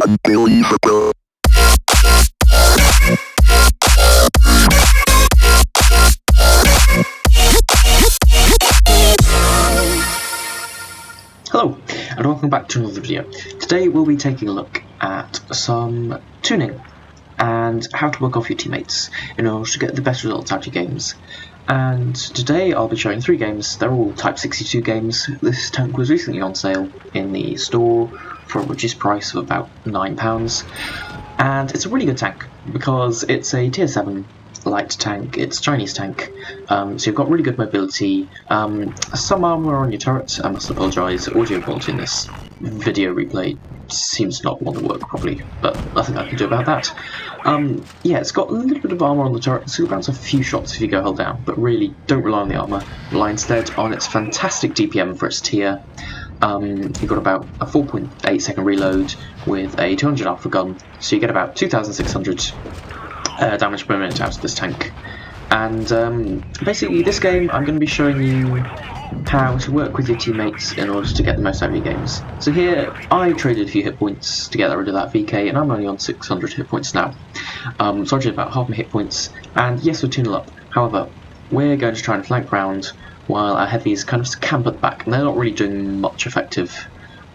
unbelievable. Hello, and welcome back to another video. Today we'll be taking a look at some tuning and how to work off your teammates in order to get the best results out of your games. And today I'll be showing 3 games. They're all Type 62 games. This tank was recently on sale in the store for a reduced price of about £9, and it's a really good tank because it's a tier 7 light tank. It's a Chinese tank, so you've got really good mobility, some armour on your turret. I must apologise, audio quality in this video replay seems not want to work properly, but nothing I can do about that. Yeah, it's got a little bit of armour on the turret, so you'll bounce a few shots if you go held down, but really don't rely on the armour, rely instead on its fantastic DPM for its tier. You've got about a 4.8 second reload with a 200 alpha gun, so you get about 2,600 damage per minute out of this tank. And basically this game I'm going to be showing you how to work with your teammates in order to get the most out of your games. So here I traded a few hit points to get rid of that VK, and I'm only on 600 hit points now. So I did about half my hit points, and yes, we'll tune up. However, we're going to try and flank round while our heavies kind of camp at the back, and they're not really doing much effective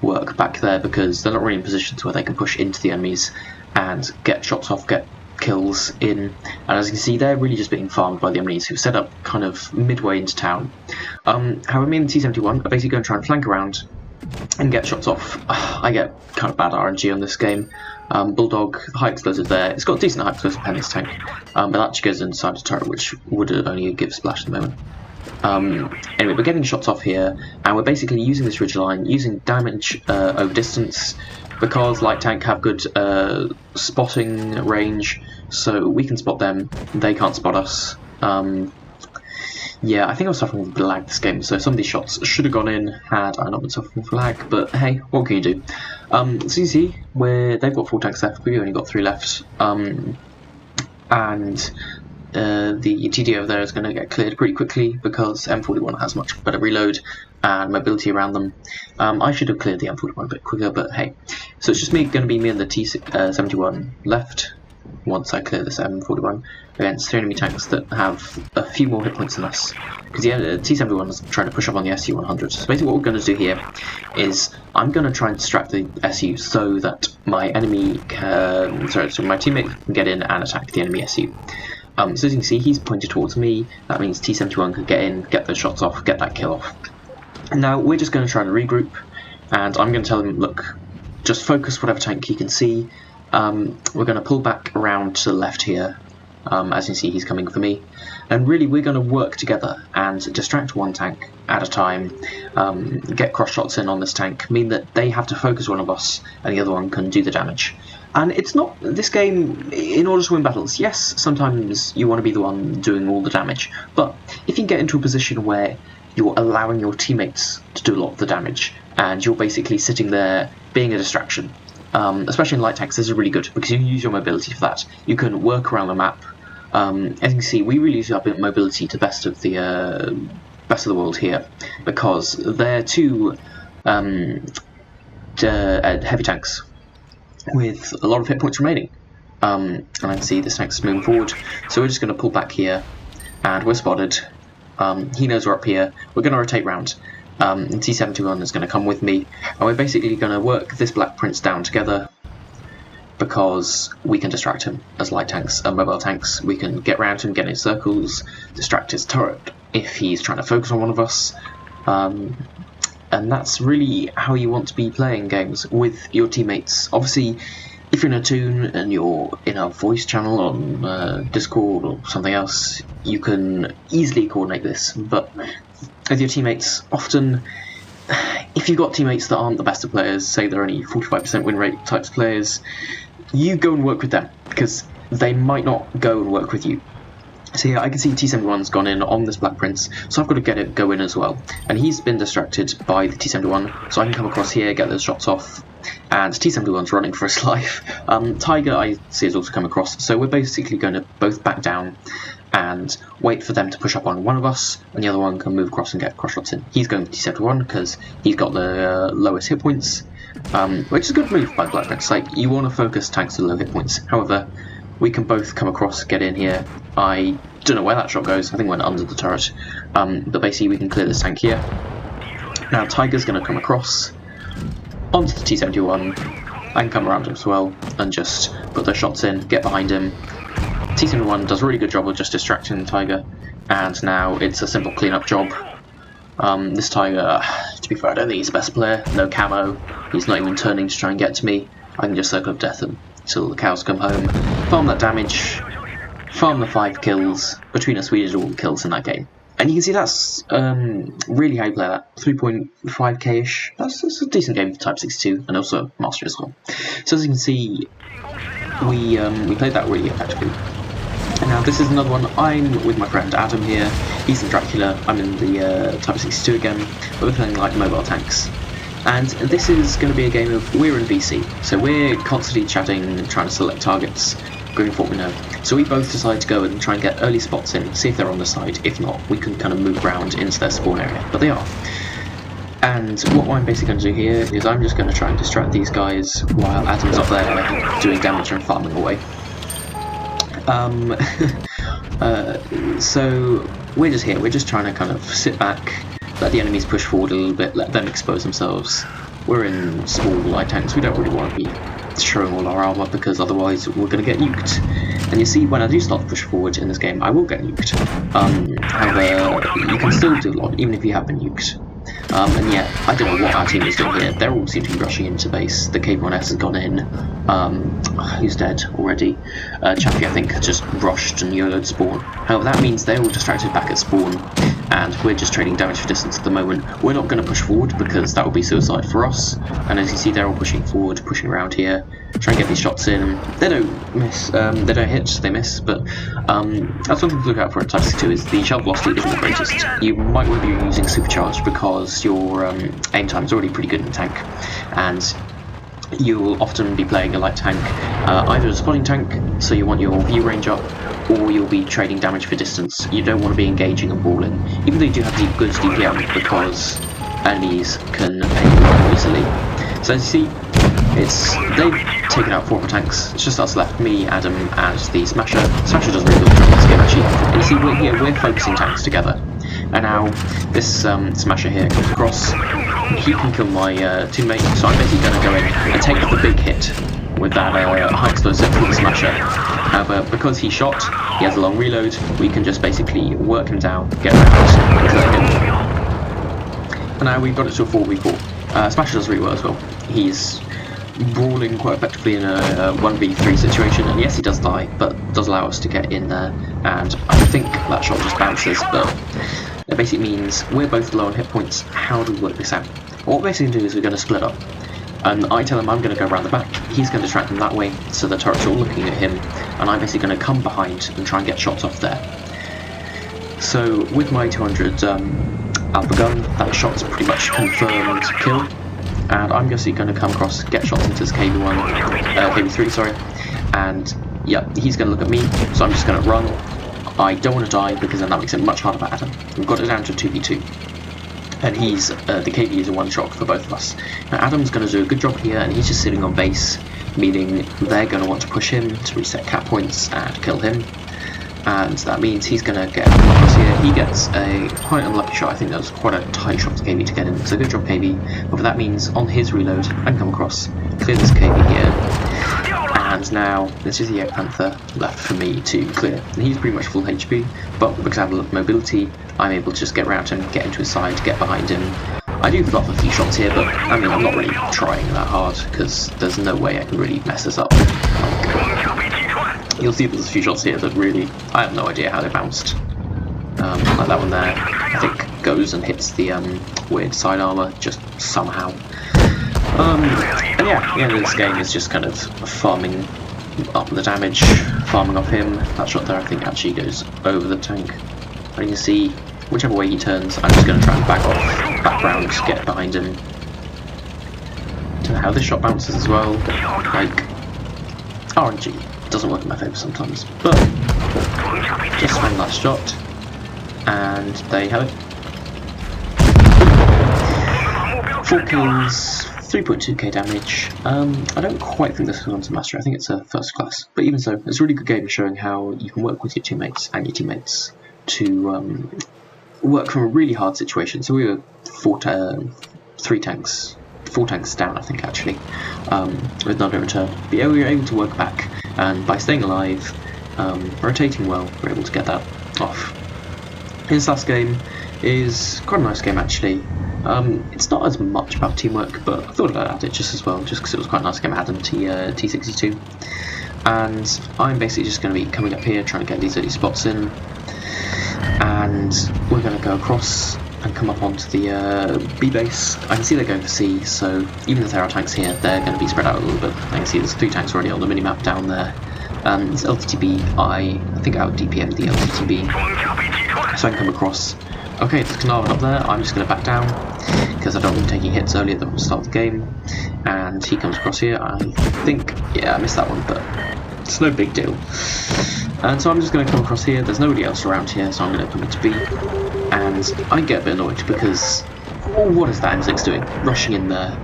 work back there because they're not really in positions where they can push into the enemies and get shots off, get kills in, and as you can see they're really just being farmed by the enemies who set up kind of midway into town. However, me and the T-71 are basically going to try and flank around and get shots off. I get kind of bad RNG on this game. Bulldog, high explosive there, it's got decent high explosive pen, this tank, but that actually goes inside the turret, which would only give splash at the moment. Anyway, we're getting shots off here, and we're basically using this ridge line, using damage over distance, because light tank have good spotting range, so we can spot them, they can't spot us. Yeah, I think I was suffering with lag this game, so some of these shots should have gone in had I not been suffering from lag, but hey, what can you do? So you can see, they've got 4 tanks left, we've only got 3 left, and the TD over there is going to get cleared pretty quickly because M41 has much better reload and mobility around them. I should have cleared the M41 a bit quicker, but hey. So it's just going to be me and the T71 left once I clear this M41 against 3 enemy tanks that have a few more hit points than us. Because the T71 is trying to push up on the SU-100. So basically what we're going to do here is I'm going to try and distract the SU so that my enemy can, so my teammate can get in and attack the enemy SU. So as you can see, he's pointed towards me. That means T-71 could get in, get those shots off, get that kill off. And now we're just going to try and regroup, and I'm going to tell him, look, just focus whatever tank you can see. We're going to pull back around to the left here. As you can see, he's coming for me. And really, we're going to work together and distract one tank at a time, get cross shots in on this tank, mean that they have to focus one of us and the other one can do the damage. And it's not, this game, in order to win battles, yes, sometimes you want to be the one doing all the damage, but if you get into a position where you're allowing your teammates to do a lot of the damage, and you're basically sitting there being a distraction, especially in light tanks, this is really good, because you can use your mobility for that. You can work around the map. As you can see, we really use our mobility to best of the world here, because they're 2 heavy tanks with a lot of hit points remaining. And I can see this tank's moving forward, so we're just going to pull back here, and we're spotted. He knows we're up here. We're going to rotate round. And T-71 is going to come with me, and we're basically going to work this Black Prince down together, because we can distract him as light tanks and mobile tanks. We can get round him, get in circles, distract his turret if he's trying to focus on one of us. And that's really how you want to be playing games with your teammates. Obviously, if you're in a toon and you're in a voice channel on Discord or something else, you can easily coordinate this. But with your teammates, often, if you've got teammates that aren't the best of players, say they're only 45% win rate types players, you go and work with them, because they might not go and work with you. So yeah, I can see T-71's gone in on this Black Prince, so I've got to go in as well. And he's been distracted by the T-71, so I can come across here, get those shots off, and T-71's running for his life. Tiger, I see, has also come across, so we're basically going to both back down and wait for them to push up on one of us, and the other one can move across and get cross shots in. He's going with T-71 because he's got the lowest hit points, which is a good move by Black It's like, you want to focus tanks with low hit points. However, we can both come across, get in here. I don't know where that shot goes, I think it went under the turret. But basically we can clear this tank here. Now Tiger's going to come across onto the T-71. I can come around him as well and just put those shots in, get behind him. T-71 does a really good job of just distracting the Tiger, and now it's a simple cleanup job. This Tiger, to be fair, I don't think he's the best player. No camo, he's not even turning to try and get to me. I can just circle of death him until the cows come home. Farm that damage, farm the 5 kills. Between us, we did all the kills in that game. And you can see that's really how you play that. 3.5k-ish. That's a decent game for Type 62, and also Mastery as well. So as you can see, we played that really effectively. And now this is another one. I'm with my friend Adam here. He's in Dracula. I'm in the Type 62 again. We're playing like mobile tanks. And this is going to be a game of we're in VC. So we're constantly chatting, trying to select targets, going for what we know. So we both decide to go and try and get early spots in, see if they're on the side. If not, we can kind of move around into their spawn area. But they are. And what I'm basically going to do here is I'm just going to try and distract these guys while Adam's up there doing damage and farming away. So we're just here, we're just trying to kind of sit back, let the enemies push forward a little bit, let them expose themselves. We're in small light tanks, we don't really want to be showing all our armour because otherwise we're going to get nuked. And you see, when I do start to push forward in this game, I will get nuked. However, you can still do a lot, even if you have been nuked. And yet, I don't know what our team is doing here. They all seem to be rushing into base. The K1S has gone in. Who's dead already? Chappie, I think, just rushed and YOLO'd spawn. However, that means they're all distracted back at spawn, and we're just trading damage for distance at the moment. We're not going to push forward because that would be suicide for us. And as you see, they're all pushing forward, pushing around here, trying to get these shots in. They don't miss. They don't hit. They miss. But that's something to look out for in Type 62 is the shell velocity isn't the greatest. You might want to be using supercharged because your aim time is already pretty good in the tank, and you'll often be playing a light tank, either a spotting tank, so you want your view range up, or you'll be trading damage for distance. You don't want to be engaging and brawling, even though you do have good DPM, because enemies can aim quite easily. So as you see, they've taken out 4 tanks. It's just us left, me, Adam, and the Smasher. Smasher does really good job in this game actually. And you see, we're here, we're focusing tanks together. And now this Smasher here comes across. He can kill my teammate, so I'm basically going to go in and take the big hit with that high explosive from the Smasher. However, because he shot, he has a long reload, we can just basically work him down, get around, and kill him. And now we've got it to a 4v4. Smasher does really well as well. He's brawling quite effectively in a 1v3 situation, and yes, he does die, but does allow us to get in there, and I think that shot just bounces, but it basically means we're both low on hit points. How do we work this out? What we're basically going to do is we're going to split up, and I tell him I'm going to go around the back, he's going to distract them that way, so the turrets are all looking at him, and I'm basically going to come behind and try and get shots off there. So with my 200 Alpha gun, that shot's pretty much confirmed kill. And I'm just going to come across, get shots into this KV3, sorry, and yeah, he's going to look at me, so I'm just going to run. I don't want to die because then that makes it much harder for Adam. We've got it down to 2v2, and he's the KV is a one shot for both of us. Now Adam's going to do a good job here, and he's just sitting on base, meaning they're going to want to push him to reset cap points and kill him. And that means he's going to get across here. He gets a quite unlucky shot. I think that was quite a tight shot to KV to get in. So good job KV. But that means on his reload, I can come across, clear this KV here. And now there's just the Egg Panther left for me to clear. And he's pretty much full HP, but because I have a lot of mobility, I'm able to just get around him, get into his side, get behind him. I do fluff a few shots here, but I mean, I'm not really trying that hard because there's no way I can really mess this up. You'll see there's a few shots here that really, I have no idea how they bounced. Like that one there, I think goes and hits the weird side armor just somehow. And yeah, the end of this game is just kind of farming up the damage, farming off him. That shot there I think actually goes over the tank. And you can see, whichever way he turns, I'm just going to try and back off, back round, get behind him. Don't know how this shot bounces as well, like RNG. Doesn't work in my favour sometimes, but just one last shot, and there you have it. 4 kills, 3.2k damage. I don't quite think this is on to mastery. I think it's a first class, but even so, it's a really good game showing how you can work with your teammates and your teammates to work from a really hard situation. So we were 4 tanks down, I think, actually, with none in return. But yeah, we were able to work back, and by staying alive, rotating well, we were able to get that off. His last game is quite a nice game, actually. It's not as much about teamwork, but I thought I'd add it just as well, just because it was quite a nice game. I had them T62, and I'm basically just going to be coming up here, trying to get these early spots in, and we're going to go across and come up onto the B base. I can see they're going for C, so even if there are tanks here, they're going to be spread out a little bit. I can see there's 3 tanks already on the minimap down there. This LTTB, I think I would DPM the LTTB, so I can come across. Okay, there's Carnarvon up there. I'm just going to back down because I don't want him taking hits earlier than the start of the game. And he comes across here. I think, yeah, I missed that one, but it's no big deal. And so I'm just going to come across here. There's nobody else around here, so I'm going to come into B. And I get a bit annoyed because, oh, what is that M6 doing? Rushing in there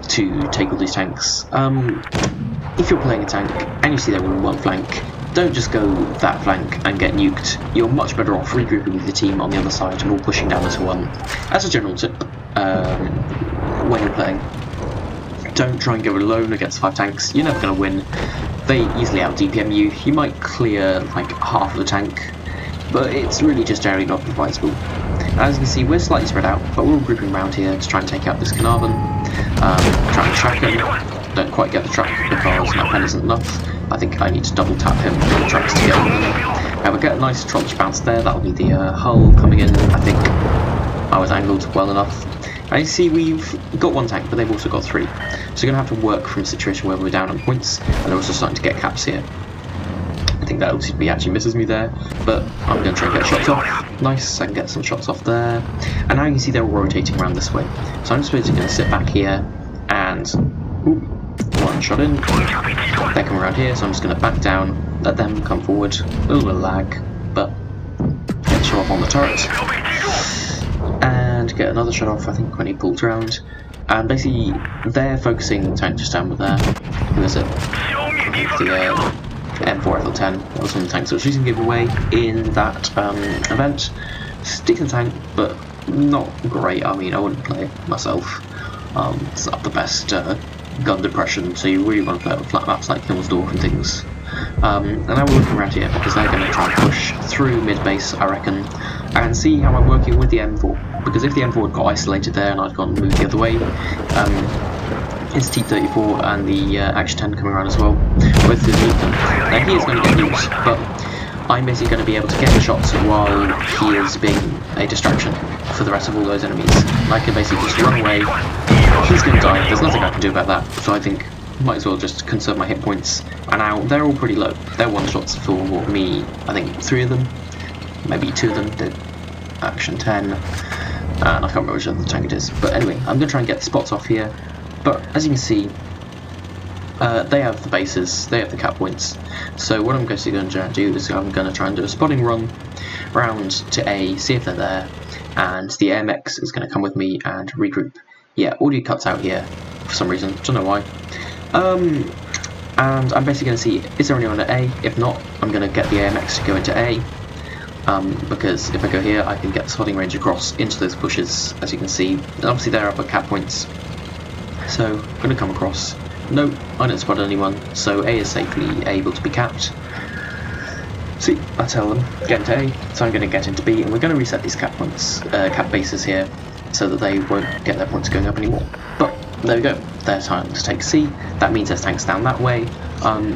to take all these tanks. If you're playing a tank and you see they're on one flank, don't just go that flank and get nuked. You're much better off regrouping with the team on the other side and all pushing down as one. As a general tip, when you're playing, don't try and go alone against 5 tanks. You're never going to win. They easily out DPM you. You might clear like half of the tank, but it's really just generally not advisable. As you can see, we're slightly spread out, but we're all grouping around here to try and take out this Carnarvon. Trying to track him. Don't quite get the track because my pen isn't enough. I think I need to double tap him with the tracks to get him. And we get a nice trolley bounce there. That'll be the hull coming in. I think I was angled well enough. And you see we've got 1 tank, but they've also got 3. So you're going to have to work from a situation where we're down on points, and they're also starting to get caps here. I think that LCB actually misses me there, but I'm going to try and get shots off. Nice, I can get some shots off there. And now you can see they're all rotating around this way. So I'm just basically going to sit back here and... Ooh, 1 shot in. They come around here, so I'm just going to back down, let them come forward. A little bit of lag, but get a shot off on the turret. And get another shot off, I think, when he pulls around. And basically, they're focusing tank just down with there. Who is it? The M4 FL10. That was one of the tanks that was using giveaway in that event. It's a decent tank, but not great. I mean, I wouldn't play it myself. It's not the best gun depression, so you really want to play it on flat maps like Hillsdorf and things. And now we're looking around here because they're going to try and push through mid base, I reckon, and see how I'm working with the M4. Because if the M4 had got isolated there and I'd gone moved the other way, it's T34 and the Action 10 coming around as well. Both of them. Now he is going to get used, but I'm basically going to be able to get the shots while he is being a distraction for the rest of all those enemies. And I can basically just run away. He's going to die. There's nothing I can do about that. So I think might as well just conserve my hit points. And now they're all pretty low. They're 1-shots for me. I think 3 of them, maybe 2 of them. The Action 10. And I can't remember which other tank it is. But anyway, I'm going to try and get the spots off here. But as you can see, they have the bases, they have the cap points. So what I'm basically going to do is I'm going to try and do a spotting run round to A, see if they're there, and the AMX is going to come with me and regroup. Yeah, audio cuts out here for some reason, don't know why. And I'm basically going to see, is there anyone at A? If not, I'm going to get the AMX to go into A. Because if I go here, I can get the spotting range across into those bushes, as you can see. And obviously they're up at cap points. So I'm going to come across. No, I don't spot anyone, so A is safely able to be capped. See, I tell them, get into A, so I'm going to get into B, and we're going to reset these cap points, cap bases here, so that they won't get their points going up anymore. But there we go, their time to take C. That means there's tanks down that way.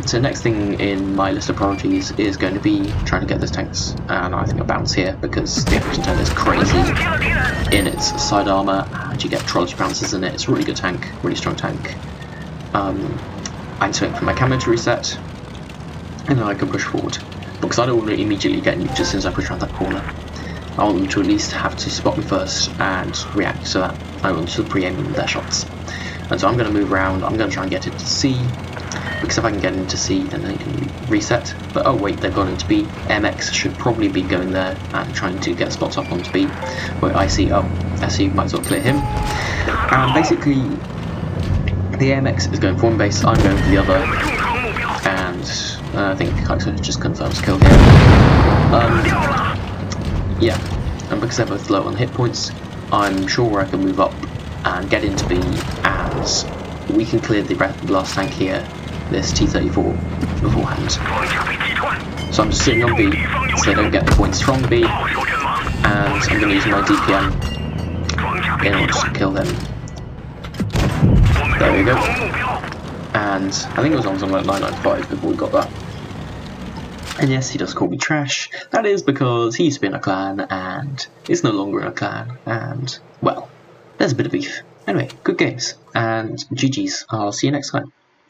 So next thing in my list of priorities is going to be trying to get those tanks, and I think I'll bounce here because the Action 10 is crazy in its side armour, and you get trolley bounces in it. It's a really good tank, really strong tank. I just wait for my camo to reset, and then I can push forward, because I don't want to immediately get nuked as soon as I push around that corner. I want them to at least have to spot me first and react, so that I want to pre-aim their shots. And so I'm going to move around, I'm going to try and get into C, because if I can get into C then they can reset. But oh wait, they've gone into B. MX should probably be going there and trying to get spots up onto B, where I see, oh, SU might as well clear him. And basically The AMX is going for one base, I'm going for the other, and I think Kaixo just confirms kill here. Yeah, and because they're both low on hit points, I'm sure I can move up and get into B, and we can clear the last tank here, this T-34, beforehand. So I'm just sitting on B, so I don't get the points from B, and I'm going to use my DPM in order to kill them. There we go. And I think it was on something like 995 before we got that. And yes, he does call me trash. That is because he used to be in a clan and is no longer in a clan. And, well, there's a bit of beef. Anyway, good games. And GG's. I'll see you next time.